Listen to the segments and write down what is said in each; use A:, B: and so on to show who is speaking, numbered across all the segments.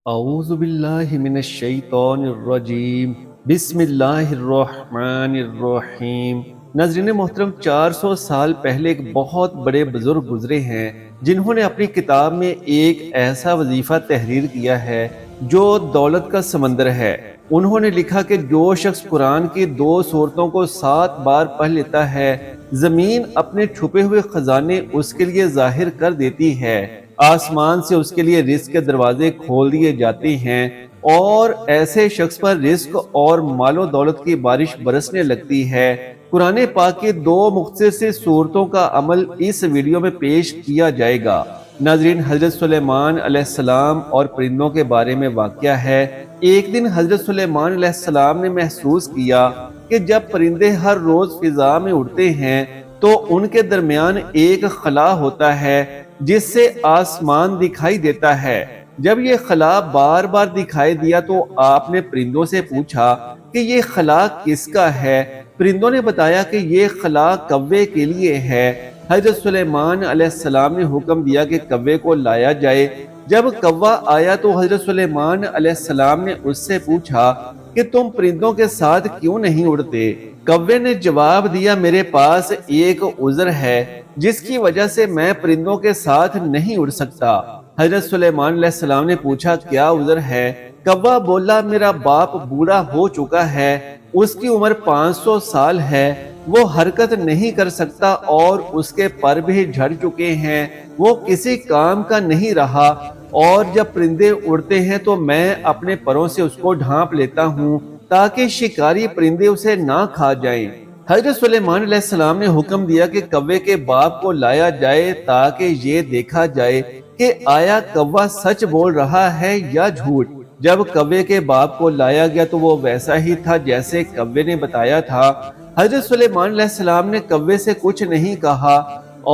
A: اعوذ باللہ من الشیطان الرجیم بسم اللہ الرحمن الرحیم۔ ناظرین محترم، 400 سال پہلے ایک بہت بڑے بزرگ گزرے ہیں جنہوں نے اپنی کتاب میں ایک ایسا وظیفہ تحریر کیا ہے جو دولت کا سمندر ہے۔ انہوں نے لکھا کہ جو شخص قرآن کی 2 سورتوں کو 7 بار پڑھ لیتا ہے، زمین اپنے چھپے ہوئے خزانے اس کے لیے ظاہر کر دیتی ہے، آسمان سے اس کے لیے رزق کے دروازے کھول دیے جاتے ہیں اور ایسے شخص پر رزق اور مال و دولت کی بارش برسنے لگتی ہے۔ قرآن پاک کی 2 مختصر سی صورتوں کا عمل اس ویڈیو میں پیش کیا جائے گا۔ ناظرین، حضرت سلیمان علیہ السلام اور پرندوں کے بارے میں واقعہ ہے۔ ایک دن حضرت سلیمان علیہ السلام نے محسوس کیا کہ جب پرندے ہر روز فضا میں اڑتے ہیں تو ان کے درمیان ایک خلا ہوتا ہے جس سے آسمان دکھائی دیتا ہے۔ جب یہ خلا بار بار دکھائی دیا تو آپ نے پرندوں سے پوچھا کہ یہ خلا کس کا ہے؟ پرندوں نے بتایا کہ یہ خلا کوے کے لیے ہے۔ حضرت سلیمان علیہ السلام نے حکم دیا کہ کوے کو لایا جائے۔ جب کوا آیا تو حضرت سلیمان علیہ السلام نے اس سے پوچھا کہ تم پرندوں کے ساتھ کیوں نہیں اڑتے؟ کوے نے جواب دیا، میرے پاس ایک عذر ہے جس کی وجہ سے میں پرندوں کے ساتھ نہیں اڑ سکتا۔ حضرت سلیمان علیہ السلام نے پوچھا، کیا عذر ہے؟ کوا بولا، میرا باپ بوڑھا ہو چکا ہے، اس کی عمر 500 سال ہے، وہ حرکت نہیں کر سکتا اور اس کے پر بھی جھڑ چکے ہیں، وہ کسی کام کا نہیں رہا، اور جب پرندے اڑتے ہیں تو میں اپنے پروں سے اس کو ڈھانپ لیتا ہوں تاکہ شکاری پرندے اسے نہ کھا جائیں۔ حضرت سلیمان علیہ السلام نے حکم دیا کہ کوے کے باپ کو لایا جائے تاکہ یہ دیکھا جائے کہ آیا کوا سچ بول رہا ہے یا جھوٹ۔ جب کوے کے باپ کو لایا گیا تو وہ ویسا ہی تھا جیسے کوے نے بتایا تھا۔ حضرت سلیمان علیہ السلام نے کوے سے کچھ نہیں کہا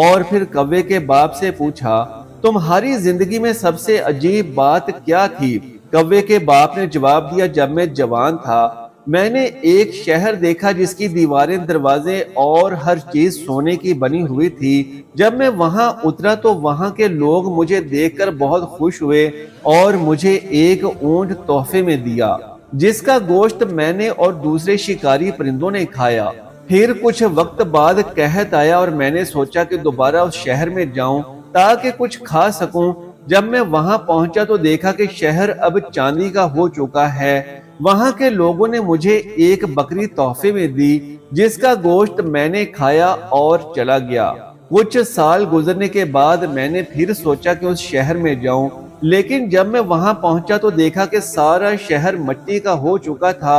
A: اور پھر کوے کے باپ سے پوچھا، تمہاری زندگی میں سب سے عجیب بات کیا تھی؟ کوے کے باپ نے جواب دیا، جب میں جوان تھا میں نے ایک شہر دیکھا جس کی دیواریں، دروازے اور ہر چیز سونے کی بنی ہوئی تھی۔ جب میں وہاں اترا تو وہاں کے لوگ مجھے دیکھ کر بہت خوش ہوئے اور مجھے ایک اونٹ تحفے میں دیا جس کا گوشت میں نے اور دوسرے شکاری پرندوں نے کھایا۔ پھر کچھ وقت بعد قحط آیا اور میں نے سوچا کہ دوبارہ اس شہر میں جاؤں تاکہ کچھ کھا سکوں۔ جب میں وہاں پہنچا تو دیکھا کہ شہر اب چاندی کا ہو چکا ہے۔ وہاں کے لوگوں نے مجھے ایک بکری تحفے میں دی جس کا گوشت میں نے کھایا اور چلا گیا۔ کچھ سال گزرنے کے بعد میں نے پھر سوچا کہ اس شہر میں جاؤں، لیکن جب میں وہاں پہنچا تو دیکھا کہ سارا شہر مٹی کا ہو چکا تھا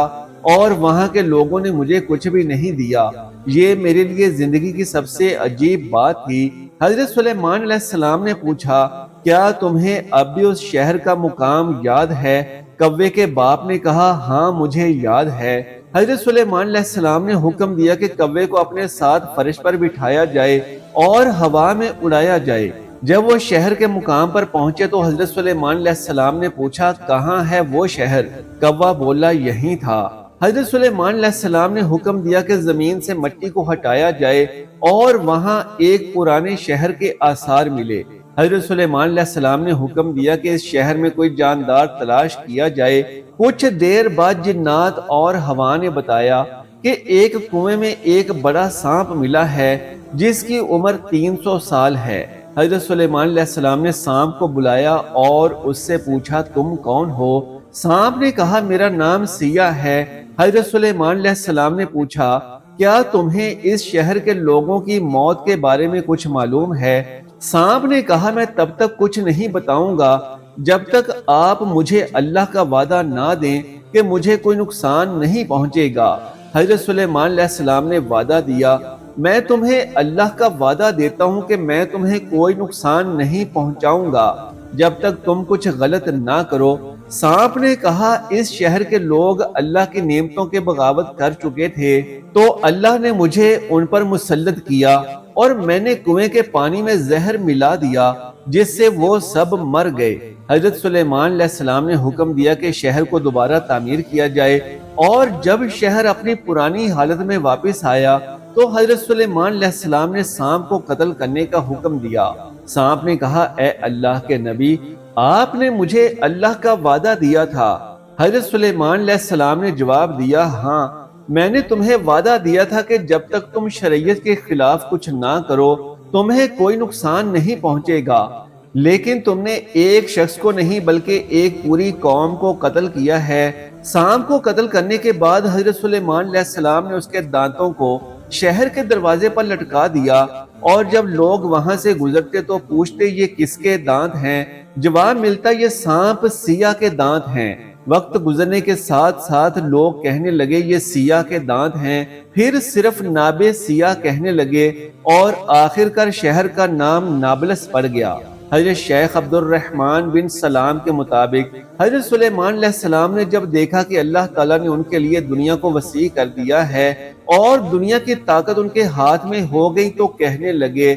A: اور وہاں کے لوگوں نے مجھے کچھ بھی نہیں دیا۔ یہ میرے لیے زندگی کی سب سے عجیب بات تھی۔ حضرت سلیمان علیہ السلام نے پوچھا، کیا تمہیں اب بھی اس شہر کا مقام یاد ہے؟ کوے کے باپ نے کہا، ہاں مجھے یاد ہے۔ حضرت سلیمان علیہ السلام نے حکم دیا کہ کوے کو اپنے ساتھ فرش پر بٹھایا جائے اور ہوا میں اڑایا جائے۔ جب وہ شہر کے مقام پر پہنچے تو حضرت سلیمان علیہ السلام نے پوچھا، کہاں ہے وہ شہر؟ کوا بولا، یہیں تھا۔ حضرت سلیمان علیہ السلام نے حکم دیا کہ زمین سے مٹی کو ہٹایا جائے اور وہاں ایک پرانے شہر کے آثار ملے۔ حضرت سلیمان علیہ السلام نے حکم دیا کہ اس شہر میں کوئی جاندار تلاش کیا جائے۔ کچھ دیر بعد جنات اور ہوا نے بتایا کہ ایک کنویں میں ایک بڑا سانپ ملا ہے جس کی عمر 300 سال ہے۔ حضرت سلیمان علیہ السلام نے سانپ کو بلایا اور اس سے پوچھا، تم کون ہو؟ سانپ نے کہا، میرا نام سیاہ ہے۔ حضرت سلیمان علیہ السلام نے پوچھا، کیا تمہیں اس شہر کے لوگوں کی موت کے بارے میں کچھ معلوم ہے؟ سانپ نے کہا، میں تب تک کچھ نہیں بتاؤں گا جب تک آپ مجھے اللہ کا وعدہ نہ دیں کہ مجھے کوئی نقصان نہیں پہنچے گا۔ حضرت سلیمان علیہ السلام نے وعدہ دیا، میں تمہیں اللہ کا وعدہ دیتا ہوں کہ میں تمہیں کوئی نقصان نہیں پہنچاؤں گا جب تک تم کچھ غلط نہ کرو۔ سانپ نے کہا، اس شہر کے لوگ اللہ کی نعمتوں کے بغاوت کر چکے تھے تو اللہ نے مجھے ان پر مسلط کیا اور میں نے کنویں کے پانی میں زہر ملا دیا جس سے وہ سب مر گئے۔ حضرت سلیمان علیہ السلام نے حکم دیا کہ شہر کو دوبارہ تعمیر کیا جائے، اور جب شہر اپنی پرانی حالت میں واپس آیا تو حضرت سلیمان علیہ السلام نے سانپ کو قتل کرنے کا حکم دیا۔ سانپ نے کہا، اے اللہ کے نبی، آپ نے مجھے اللہ کا وعدہ دیا تھا۔ حضرت سلیمان علیہ السلام نے جواب دیا، ہاں میں نے تمہیں وعدہ دیا تھا کہ جب تک تم شریعت کے خلاف کچھ نہ کرو تمہیں کوئی نقصان نہیں پہنچے گا، لیکن تم نے ایک شخص کو نہیں بلکہ ایک پوری قوم کو قتل کیا ہے۔ سانپ کو قتل کرنے کے بعد حضرت سلیمان علیہ السلام نے اس کے دانتوں کو شہر کے دروازے پر لٹکا دیا، اور جب لوگ وہاں سے گزرتے تو پوچھتے یہ کس کے دانت ہیں؟ جواب ملتا یہ سانپ سیہ کے دانت ہیں۔ وقت گزرنے کے ساتھ ساتھ لوگ کہنے لگے یہ سیہ کے دانت ہیں، پھر صرف نابے سیہ کہنے لگے، اور آخر کار شہر کا نام نابلس پڑ گیا۔ حضرت شیخ عبد الرحمن بن سلام کے مطابق حضرت سلیمان علیہ السلام نے جب دیکھا کہ اللہ تعالیٰ نے ان کے لیے دنیا کو وسیع کر دیا ہے اور دنیا کی طاقت ان کے ہاتھ میں ہو گئی تو کہنے لگے،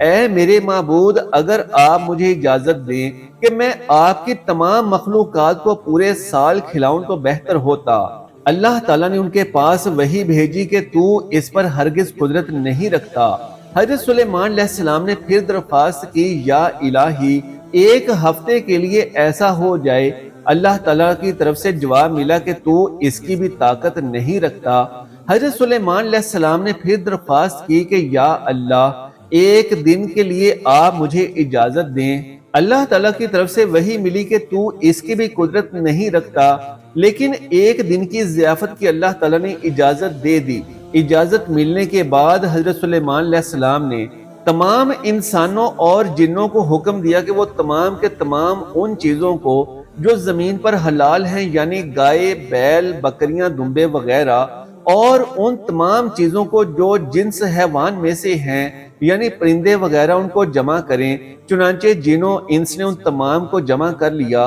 A: اے میرے معبود، اگر آپ مجھے اجازت دیں کہ میں آپ کی تمام مخلوقات کو پورے سال کھلاؤں تو بہتر ہوتا۔ اللہ تعالیٰ نے ان کے پاس وحی بھیجی کہ تو اس پر ہرگز قدرت نہیں رکھتا۔ حضرت سلیمان علیہ السلام نے پھر درخواست کی، یا الہی ایک ہفتے کے لیے ایسا ہو جائے۔ اللہ تعالیٰ کی طرف سے جواب ملا کہ تو اس کی بھی طاقت نہیں رکھتا۔ حضرت سلیمان علیہ السلام نے پھر درخواست کی کہ یا اللہ ایک دن کے لیے آپ مجھے اجازت دیں۔ اللہ تعالیٰ کی طرف سے وحی ملی کہ تو اس کی بھی قدرت نہیں رکھتا، لیکن ایک دن کی ضیافت کی اللہ تعالیٰ نے اجازت دے دی۔ اجازت ملنے کے بعد حضرت سلیمان علیہ السلام نے تمام انسانوں اور جنوں کو حکم دیا کہ وہ تمام کے تمام ان چیزوں کو جو زمین پر حلال ہیں، یعنی گائے، بیل، بکریاں، دمبے وغیرہ، اور ان تمام چیزوں کو جو جنس حیوان میں سے ہیں، یعنی پرندے وغیرہ، ان کو جمع کریں۔ چنانچہ جنوں انس نے ان تمام کو جمع کر لیا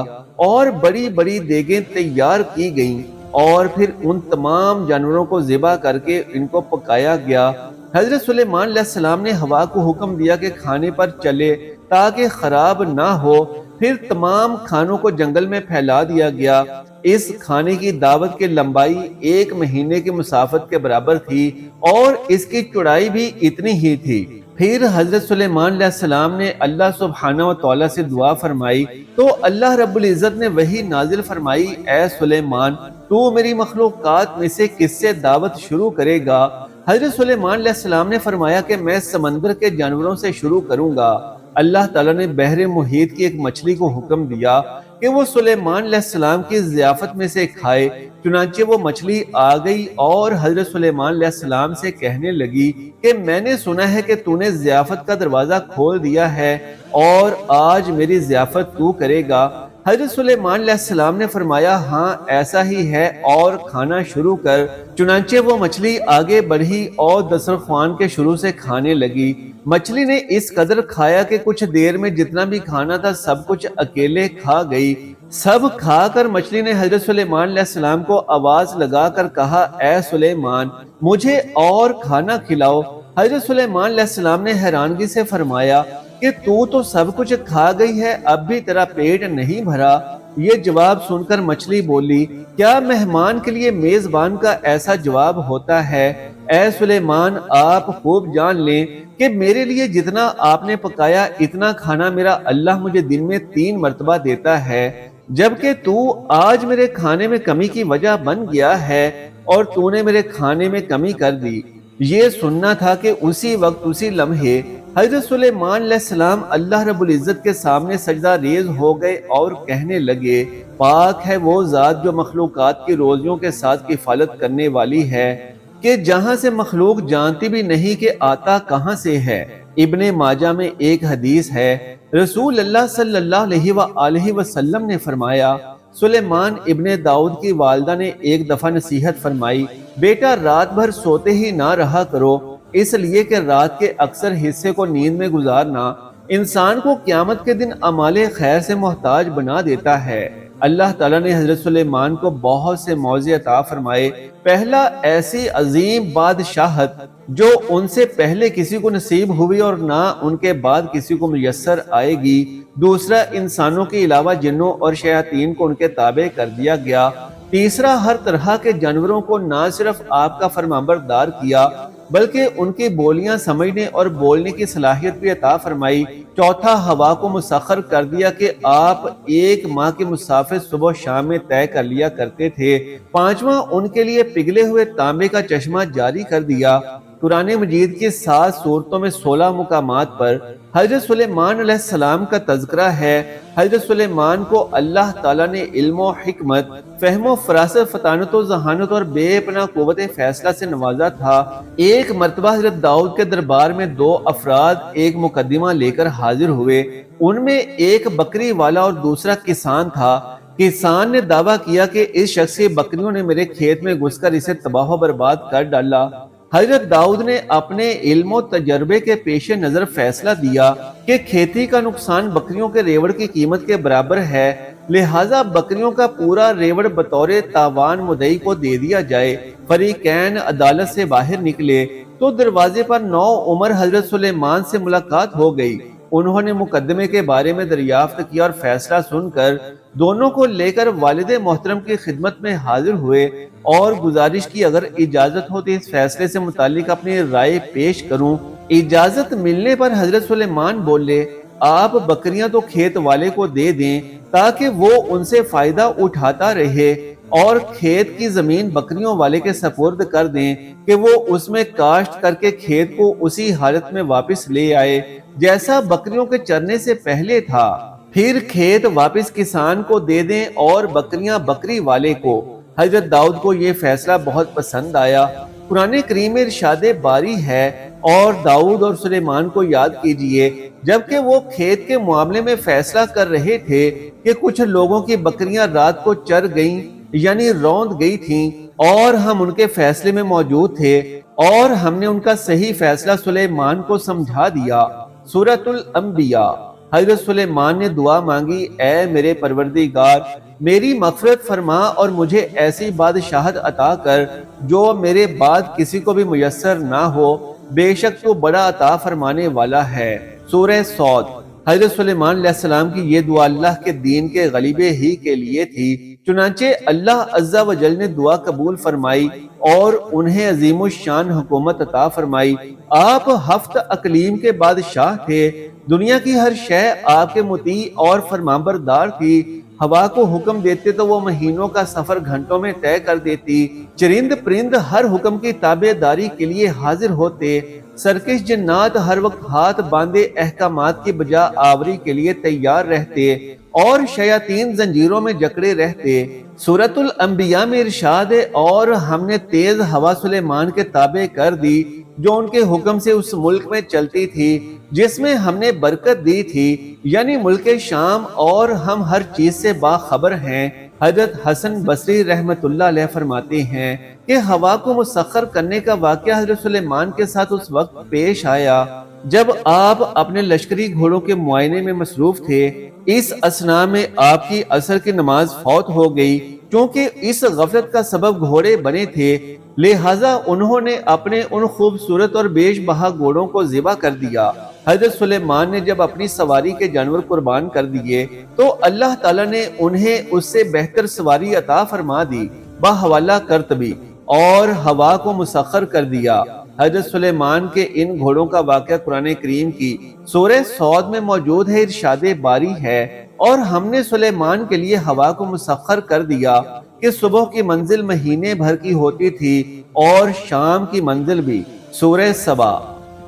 A: اور بڑی بڑی دیگیں تیار کی گئیں، اور پھر ان تمام جانوروں کو ذبح کر کے ان کو پکایا گیا۔ حضرت سلیمان علیہ السلام نے ہوا کو حکم دیا کہ کھانے پر چلے تاکہ خراب نہ ہو، پھر تمام کھانوں کو جنگل میں پھیلا دیا گیا۔ اس کھانے کی دعوت کی لمبائی 1 مہینے کی مسافت کے برابر تھی اور اس کی چوڑائی بھی اتنی ہی تھی۔ پھر حضرت سلیمان علیہ السلام نے اللہ سبحانہ و تعالیٰ سے دعا فرمائی تو اللہ رب العزت نے وحی نازل فرمائی، اے سلیمان تو میری مخلوقات میں سے کس سے دعوت شروع کرے گا؟ حضرت سلیمان علیہ السلام نے فرمایا کہ میں سمندر کے جانوروں سے شروع کروں گا۔ اللہ تعالیٰ نے بحر محیط کی ایک مچھلی کو حکم دیا کہ وہ سلیمان علیہ السلام کی ضیافت میں سے کھائے۔ چنانچہ وہ مچھلی آ گئی اور حضرت سلیمان علیہ السلام سے کہنے لگی کہ میں نے سنا ہے کہ تو نے ضیافت کا دروازہ کھول دیا ہے اور آج میری ضیافت تو کرے گا۔ حضرت سلیمان علیہ السلام نے فرمایا، ہاں ایسا ہی ہے، اور کھانا شروع کر۔ چنانچہ وہ مچھلی آگے بڑھی اور دسترخوان کے شروع سے کھانے لگی۔ مچھلی نے اس قدر کھایا کہ کچھ دیر میں جتنا بھی کھانا تھا سب کچھ اکیلے کھا گئی۔ سب کھا کر مچھلی نے حضرت سلیمان علیہ السلام کو آواز لگا کر کہا، اے سلیمان مجھے اور کھانا کھلاؤ۔ حضرت سلیمان علیہ السلام نے حیرانگی سے فرمایا کہ تو سب کچھ کھا گئی ہے، اب بھی تیرا پیٹ نہیں بھرا؟ یہ جواب سن کر مچھلی بولی، کیا مہمان کے لیے میزبان کا ایسا جواب ہوتا ہے؟ اے سلیمان آپ خوب جان لیں کہ میرے لیے جتنا آپ نے پکایا اتنا کھانا میرا اللہ مجھے دن میں 3 مرتبہ دیتا ہے، جبکہ تو آج میرے کھانے میں کمی کی وجہ بن گیا ہے اور تو نے میرے کھانے میں کمی کر دی۔ یہ سننا تھا کہ اسی وقت اسی لمحے حضرت سلیمان علیہ السلام اللہ رب العزت کے سامنے سجدہ ریز ہو گئے اور کہنے لگے، پاک ہے وہ ذات جو مخلوقات کی روزیوں کے ساتھ کفالت کرنے والی ہے کہ جہاں سے مخلوق جانتی بھی نہیں کہ آتا کہاں سے ہے۔ ابن ماجہ میں ایک حدیث ہے، رسول اللہ صلی اللہ علیہ وآلہ وسلم نے فرمایا، سلیمان ابن داؤد کی والدہ نے ایک دفعہ نصیحت فرمائی، بیٹا رات بھر سوتے ہی نہ رہا کرو، اس لیے کہ رات کے اکثر حصے کو نیند میں گزارنا انسان کو قیامت کے دن اعمال خیر سے محتاج بنا دیتا ہے۔ اللہ تعالیٰ نے حضرت سلیمان کو بہت سے موضع عطا فرمائے۔ پہلا ایسی عظیم بادشاہت جو ان سے پہلے کسی کو نصیب ہوئی اور نہ ان کے بعد کسی کو میسر آئے گی۔ دوسرا انسانوں کے علاوہ جنوں اور شیاطین کو ان کے تابع کر دیا گیا۔ تیسرا ہر طرح کے جانوروں کو نہ صرف آپ کا فرمانبردار کیا بلکہ ان کی بولیاں سمجھنے اور بولنے کی صلاحیت بھی عطا فرمائی۔ چوتھا، ہوا کو مسخر کر دیا کہ آپ 1 ماہ کے مسافر صبح و شام میں طے کر لیا کرتے تھے۔ پانچواں، ان کے لیے پگھلے ہوئے تانبے کا چشمہ جاری کر دیا۔ قرآن مجید کی 7 سورتوں میں 16 مقامات پر حضرت سلیمان علیہ السلام کا تذکرہ ہے۔ حضرت سلیمان کو اللہ تعالیٰ نے علم و حکمت، فہم و فراست، فطانت و ذہانت اور بے پناہ قوت فیصلہ سے نوازا تھا۔ ایک مرتبہ حضرت داؤد کے دربار میں 2 افراد ایک مقدمہ لے کر حاضر ہوئے۔ ان میں ایک بکری والا اور دوسرا کسان تھا۔ کسان نے دعویٰ کیا کہ اس شخص کی بکریوں نے میرے کھیت میں گھس کر اسے تباہ و برباد کر ڈالا۔ حضرت داؤد نے اپنے علم و تجربے کے پیش نظر فیصلہ دیا کہ کھیتی کا نقصان بکریوں کے ریوڑ کی قیمت کے برابر ہے، لہٰذا بکریوں کا پورا ریوڑ بطور تاوان مدعی کو دے دیا جائے۔ فریقین عدالت سے باہر نکلے تو دروازے پر نوعمر حضرت سلیمان سے ملاقات ہو گئی۔ انہوں نے مقدمے کے بارے میں دریافت کیا اور فیصلہ سن کر دونوں کو لے کر والد محترم کی خدمت میں حاضر ہوئے اور گزارش کی اگر اجازت ہو تو اس فیصلے سے متعلق اپنی رائے پیش کروں۔ اجازت ملنے پر حضرت سلیمان بولے، آپ بکریاں تو کھیت والے کو دے دیں تاکہ وہ ان سے فائدہ اٹھاتا رہے، اور کھیت کی زمین بکریوں والے کے سپرد کر دیں کہ وہ اس میں کاشت کر کے کھیت کو اسی حالت میں واپس لے آئے جیسا بکریوں کے چرنے سے پہلے تھا۔ پھر کھیت واپس کسان کو دے دیں اور بکریاں بکری والے کو۔ حضرت داؤد کو یہ فیصلہ بہت پسند آیا۔ قرآن کریم میں ارشاد باری ہے، اور داؤد اور سلیمان کو یاد کیجئے جبکہ وہ کھیت کے معاملے میں فیصلہ کر رہے تھے کہ کچھ لوگوں کی بکریاں رات کو چر گئیں یعنی روند گئی تھیں، اور ہم ان کے فیصلے میں موجود تھے اور ہم نے ان کا صحیح فیصلہ سلیمان کو سمجھا دیا۔ سورۃ الانبیاء۔ حضرت سلیمان نے دعا مانگی، اے میرے پروردگار، میری مغفرت فرما اور مجھے ایسی بادشاہت عطا کر جو میرے بعد کسی کو بھی میسر نہ ہو، بے شک تو بڑا عطا فرمانے والا ہے۔ سورہ صاد۔ حضرت سلیمان علیہ السلام کی یہ دعا اللہ کے دین کے غلبے ہی کے لیے تھی، چنانچہ اللہ عز و جل نے دعا قبول فرمائی اور انہیں عظیم الشان حکومت عطا فرمائی۔ آپ 7 اقلیم کے بادشاہ تھے، دنیا کی ہر شے آپ کے مطیع اور فرمانبردار تھی۔ ہوا کو حکم دیتے تو وہ مہینوں کا سفر گھنٹوں میں طے کر دیتی، چرند پرند ہر حکم کی تابع داری کے لیے حاضر ہوتے، سرکش جنات ہر وقت ہاتھ باندھے احکامات کی بجا آوری کے لیے تیار رہتے، اور شیاطین زنجیروں میں جکڑے رہتے۔ سورۃ الانبیاء میں ارشاد ہے، اور ہم نے تیز ہوا سلیمان کے تابع کر دی جو ان کے حکم سے اس ملک میں چلتی تھی جس میں ہم نے برکت دی تھی، یعنی ملک شام، اور ہم ہر چیز سے باخبر ہیں۔ حضرت حسن بصری رحمت اللہ علیہ فرماتے ہیں کہ ہوا کو مسخر کرنے کا واقعہ حضرت سلیمان کے ساتھ اس وقت پیش آیا جب آپ اپنے لشکری گھوڑوں کے معائنے میں مصروف تھے۔ اس اثناء میں آپ کی عصر کی نماز فوت ہو گئی۔ چونکہ اس غفلت کا سبب گھوڑے بنے تھے، لہٰذا انہوں نے اپنے ان خوبصورت اور بیش بہا گھوڑوں کو ذبح کر دیا۔ حضرت سلیمان نے جب اپنی سواری کے جانور قربان کر دیے تو اللہ تعالیٰ نے انہیں اس سے بہتر سواری عطا فرما دی، بحوالہ کرتبی، اور ہوا کو مسخر کر دیا۔ حضرت سلیمان کے ان گھوڑوں کا واقعہ قرآن کریم کی سورہ صاد میں موجود ہے۔ ارشاد باری ہے، اور ہم نے سلیمان کے لیے ہوا کو مسخر کر دیا کہ صبح کی منزل مہینے بھر کی ہوتی تھی اور شام کی منزل بھی۔ سورہ سبا۔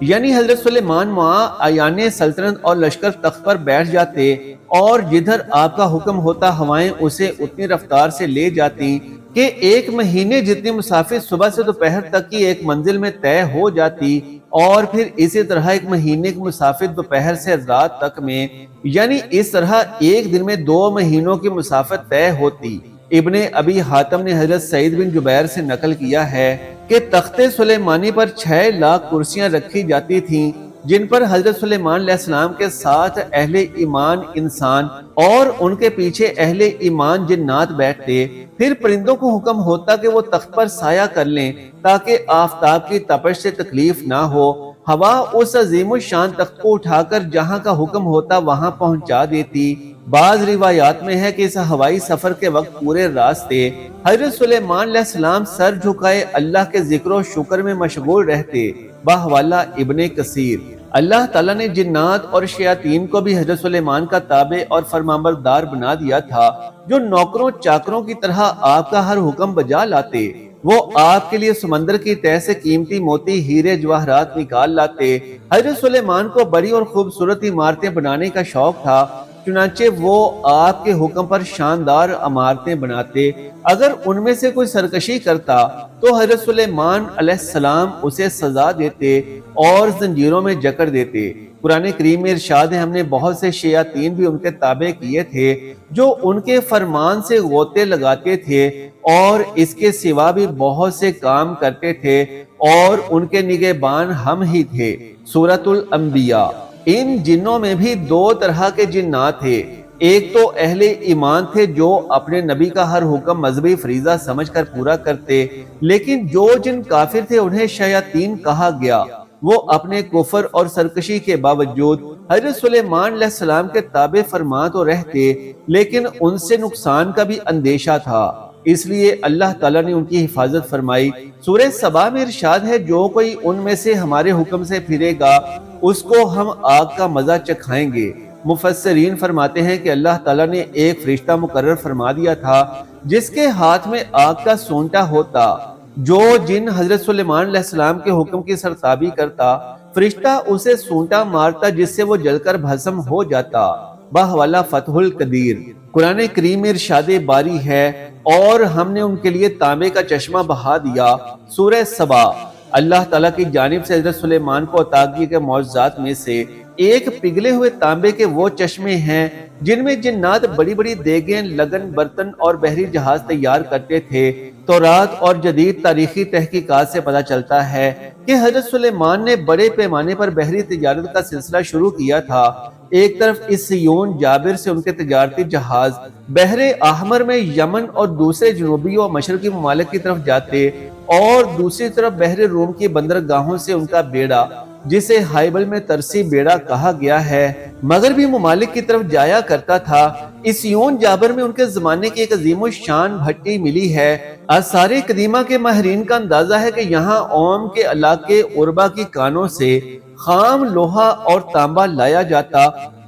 A: یعنی حضرت سلیمان معایان سلطنت اور لشکر تخت پر بیٹھ جاتے، اور جدھر آپ کا حکم ہوتا ہوائیں اسے اتنی رفتار سے لے جاتی کہ 1 مہینے جتنی مسافت صبح سے دوپہر تک کی ایک منزل میں طے ہو جاتی، اور پھر اسی طرح 1 مہینے کی مسافت دوپہر سے رات تک میں، یعنی اس طرح ایک دن میں 2 مہینوں کی مسافت طے ہوتی۔ ابن ابی حاتم نے حضرت سعید بن جبیر سے نقل کیا ہے کہ تخت سلیمانی پر 6 لاکھ کرسیاں رکھی جاتی تھیں، جن پر حضرت سلیمان علیہ السلام کے ساتھ اہل ایمان انسان اور ان کے پیچھے اہل ایمان جنات بیٹھتے۔ پھر پرندوں کو حکم ہوتا کہ وہ تخت پر سایہ کر لیں تاکہ آفتاب کی تپش سے تکلیف نہ ہو۔ ہوا اس عظیم الشان تخت کو اٹھا کر جہاں کا حکم ہوتا وہاں پہنچا دیتی۔ بعض روایات میں ہے کہ اس ہوائی سفر کے وقت پورے راستے حضرت سلیمان علیہ السلام سر جھکائے اللہ کے ذکر و شکر میں مشغول رہتے۔ بحوالہ ابن کثیر۔ اللہ تعالیٰ نے جنات اور شیاطین کو بھی حضرت سلیمان کا تابع اور فرمانبردار بنا دیا تھا، جو نوکروں چاکروں کی طرح آپ کا ہر حکم بجا لاتے۔ وہ آپ کے لیے سمندر کی تہہ سے قیمتی موتی ہیرے جواہرات نکال لاتے۔ حضرت سلیمان کو بڑی اور خوبصورت عمارتیں بنانے کا شوق تھا، چنانچہ وہ آپ کے حکم پر شاندار عمارتیں بناتے۔ اگر ان میں سے کوئی سرکشی کرتا تو حضرت سلیمان علیہ السلام اسے سزا دیتے اور زنجیروں میں جکڑ دیتے۔ قرآن کریم میں ارشاد ہے، ہم نے بہت سے شیاطین بھی ان کے تابع کیے تھے جو ان کے فرمان سے غوطے لگاتے تھے، اور اس کے سوا بھی بہت سے کام کرتے تھے، اور ان کے نگہبان ہم ہی تھے۔ سورۃ الانبیاء۔ ان جنوں میں بھی دو طرح کے جنات تھے۔ ایک تو اہل ایمان تھے جو اپنے نبی کا ہر حکم مذہبی فریضہ سمجھ کر پورا کرتے، لیکن جو جن کافر تھے انہیں شیاطین کہا گیا۔ وہ اپنے کفر اور سرکشی کے باوجود حضرت سلیمان علیہ السلام کے تابع فرما تو رہتے، لیکن ان سے نقصان کا بھی اندیشہ تھا، اس لیے اللہ تعالیٰ نے ان کی حفاظت فرمائی۔ سورہ سبا میں ارشاد ہے، جو کوئی ان میں سے ہمارے حکم سے پھرے گا اس کو ہم آگ کا مزہ چکھائیں گے۔ مفسرین فرماتے ہیں کہ اللہ تعالیٰ نے ایک فرشتہ مقرر فرما دیا تھا جس کے ہاتھ میں آگ کا سونٹا ہوتا۔ جو جن حضرت سلیمان علیہ السلام کے حکم کی سرتابی کرتا، فرشتہ اسے سونٹا مارتا جس سے وہ جل کر بھسم ہو جاتا۔ بحوالہ فتح القدیر۔ قرآن کریم میں ارشاد باری ہے، اور ہم نے ان کے لیے تانبے کا چشمہ بہا دیا۔ سورہ سبا۔ اللہ تعالیٰ کی جانب سے حضرت سلیمان کو عطا کیے گئے معجزات میں سے ایک پگھلے ہوئے تانبے کے وہ چشمے ہیں جن میں جنات بڑی بڑی دیگیں، لگن، برتن اور بحری جہاز تیار کرتے تھے۔ تورات اور جدید تاریخی تحقیقات سے پتہ چلتا ہے کہ حضرت سلیمان نے بڑے پیمانے پر بحری تجارت کا سلسلہ شروع کیا تھا۔ ایک طرف اسیون جابر سے ان کے تجارتی جہاز بحر احمر میں یمن اور دوسرے جنوبی و مشرقی ممالک کی طرف جاتے، اور دوسری طرف بحر روم کی بندرگاہوں سے ان کا بیڑا، جسے ہائبل میں ترسی بیڑا کہا گیا ہے، مغربی ممالک کی طرف جایا کرتا تھا۔ اسیون جابر میں ان کے زمانے کی ایک عظیم الشان بھٹی ملی ہے۔ آثار قدیمہ کے ماہرین کا اندازہ ہے کہ یہاں اوم کے علاقے اربا کی کانوں سے خام لوہا اور تانبا لایا جاتا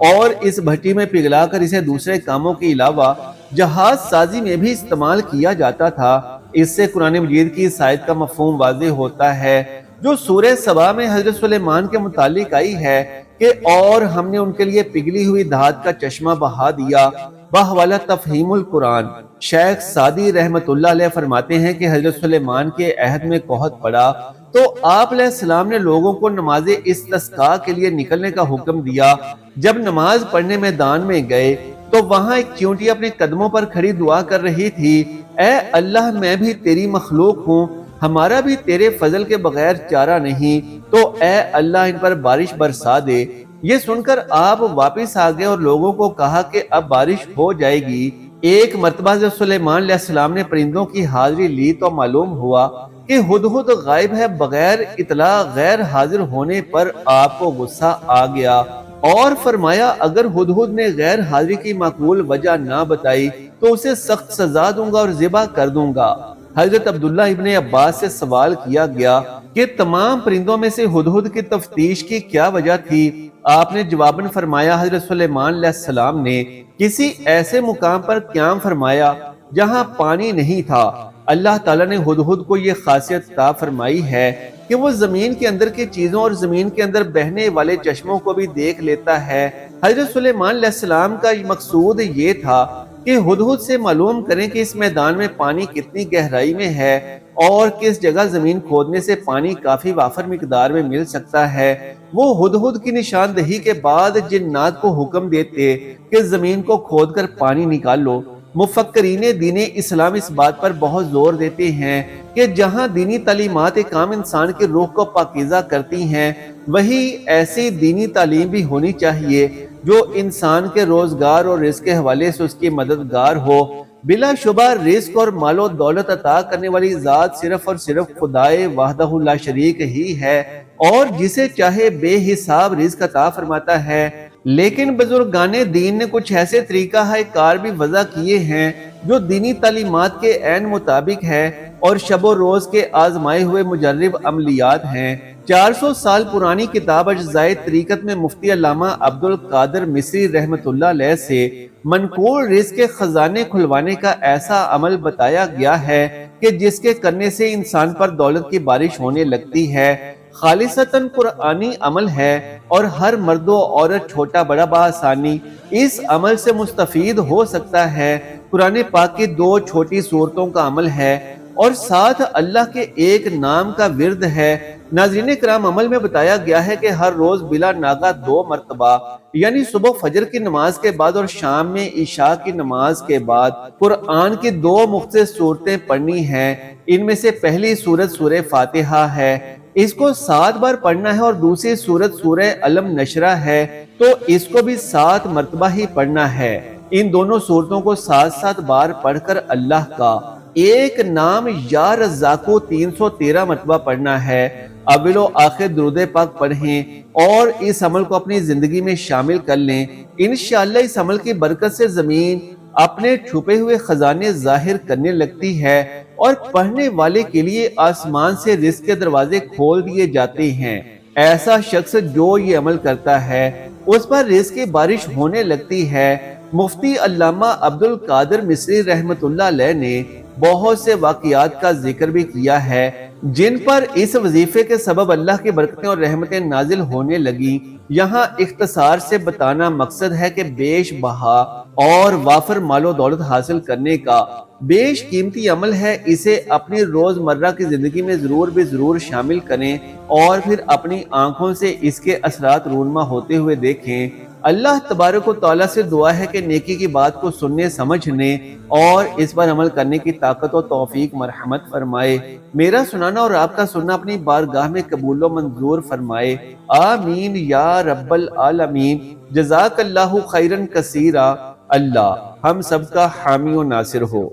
A: اور اس بھٹی میں پگھلا کر اسے دوسرے کاموں کے علاوہ جہاز سازی میں بھی استعمال کیا جاتا تھا۔ اس سے قرآن مجید کی اس آیت کا مفہوم واضح ہوتا ہے جو سورہ سبا میں حضرت سلیمان کے متعلق آئی ہے کہ اور ہم نے ان کے لیے پگھلی ہوئی دھات کا چشمہ بہا دیا۔ بحوالہ تفہیم القرآن۔ شیخ سعدی رحمت اللہ علیہ فرماتے ہیں کہ حضرت سلیمان کے عہد میں قحط پڑا تو آپ علیہ السلام نے لوگوں کو نماز استسقاء کے لیے نکلنے کا حکم دیا۔ جب نماز پڑھنے میدان میں گئے تو وہاں ایک چیونٹی اپنے قدموں پر کھڑی دعا کر رہی تھی، اے اللہ، میں بھی تیری مخلوق ہوں، ہمارا بھی تیرے فضل کے بغیر چارہ نہیں، تو اے اللہ ان پر بارش برسا دے۔ یہ سن کر آپ واپس آ گئے اور لوگوں کو کہا کہ اب بارش ہو جائے گی۔ ایک مرتبہ جب سلیمان علیہ السلام نے پرندوں کی حاضری لی تو معلوم ہوا کہ ہدہد غائب ہے۔ بغیر اطلاع غیر حاضر ہونے پر آپ کو غصہ آ گیا اور فرمایا، اگر ہدہد نے غیر حاضری کی معقول وجہ نہ بتائی تو اسے سخت سزا دوں گا اور ذبح کر دوں گا۔ حضرت عبداللہ ابن عباس سے سوال کیا گیا کہ تمام پرندوں میں سے ہدہد کی تفتیش کی کیا وجہ تھی؟ آپ نے جواباً فرمایا، حضرت سلیمان علیہ السلام نے کسی ایسے مقام پر قیام فرمایا جہاں پانی نہیں تھا۔ اللہ تعالیٰ نے ہدہد کو یہ خاصیت عطا فرمائی ہے کہ وہ زمین کے اندر کی چیزوں اور زمین کے اندر بہنے والے چشموں کو بھی دیکھ لیتا ہے۔ حضرت سلیمان علیہ السلام کا مقصود یہ تھا کہ ہدہد سے معلوم کریں کہ اس میدان میں پانی کتنی گہرائی میں ہے اور کس جگہ زمین کھودنے سے پانی کافی وافر مقدار میں مل سکتا ہے۔ وہ ہدہد کی نشاندہی کے بعد جنات کو حکم دیتے کہ زمین کو کھود کر پانی نکال لو۔ مفکرین دین اسلام اس بات پر بہت زور دیتے ہیں کہ جہاں دینی تعلیمات ایک عام انسان کی روح کو پاکیزہ کرتی ہیں، وہی ایسی دینی تعلیم بھی ہونی چاہیے جو انسان کے روزگار اور رزق کے حوالے سے اس کی مددگار ہو۔ بلا شبہ رزق اور مال و دولت عطا کرنے والی ذات صرف اور صرف خدائے وحدہ لا شریک ہی ہے، اور جسے چاہے بے حساب رزق عطا فرماتا ہے۔ لیکن بزرگان دین نے کچھ ایسے طریقہ کار بھی وضع کیے ہیں جو دینی تعلیمات کے عین مطابق ہے اور شب و روز کے آزمائے ہوئے مجرب عملیات ہیں۔ 400 سال پرانی کتاب اجزائے طریقت میں مفتی علامہ عبد القادر مصری رحمت اللہ علیہ سے منقول رزق کے خزانے کھلوانے کا ایسا عمل بتایا گیا ہے کہ جس کے کرنے سے انسان پر دولت کی بارش ہونے لگتی ہے۔ خالصتاً قرآنی عمل ہے اور ہر مرد و عورت چھوٹا بڑا بآسانی اس عمل سے مستفید ہو سکتا ہے۔ قرآن پاک کی 2 چھوٹی سورتوں کا عمل ہے اور ساتھ اللہ کے ایک نام کا ورد ہے۔ ناظرین کرام، عمل میں بتایا گیا ہے کہ ہر روز بلا ناغہ 2 مرتبہ یعنی صبح فجر کی نماز کے بعد اور شام میں عشاء کی نماز کے بعد قرآن کی 2 مختصر سورتیں پڑھنی ہیں۔ ان میں سے پہلی سورت سورہ فاتحہ ہے، اس کو 7 بار پڑھنا ہے، اور دوسری سورت سورہ علم نشرہ ہے تو اس کو بھی 7 مرتبہ ہی پڑھنا ہے۔ ان دونوں سورتوں کو 7 بار پڑھ کر اللہ کا ایک نام یا رزاقو 313 مرتبہ پڑھنا ہے۔ اول و آخر درود پاک پڑھیں اور اس عمل کو اپنی زندگی میں شامل کر لیں۔ انشاءاللہ اس عمل کی برکت سے زمین اپنے چھپے ہوئے خزانے ظاہر کرنے لگتی ہے اور پڑھنے والے کے لیے آسمان سے رزق کے دروازے کھول دیے جاتے ہیں۔ ایسا شخص جو یہ عمل کرتا ہے اس پر رزق کی بارش ہونے لگتی ہے۔ مفتی علامہ عبد القادر مصری رحمت اللہ علیہ نے بہت سے واقعات کا ذکر بھی کیا ہے جن پر اس وظیفے کے سبب اللہ کی برکتیں اور رحمتیں نازل ہونے لگی۔ یہاں اختصار سے بتانا مقصد ہے کہ بیش بہا اور وافر مال و دولت حاصل کرنے کا بیش قیمتی عمل ہے، اسے اپنی روزمرہ کی زندگی میں ضرور شامل کریں اور پھر اپنی آنکھوں سے اس کے اثرات رونما ہوتے ہوئے دیکھیں۔ اللہ تبارک و تعالیٰ سے دعا ہے کہ نیکی کی بات کو سننے سمجھنے اور اس پر عمل کرنے کی طاقت و توفیق مرحمت فرمائے۔ میرا سنانا اور آپ کا سننا اپنی بارگاہ میں قبول و منظور فرمائے، آمین یا رب العالمین۔ جزاک اللہ خیرن کثیرا۔ اللہ ہم سب کا حامی و ناصر ہو۔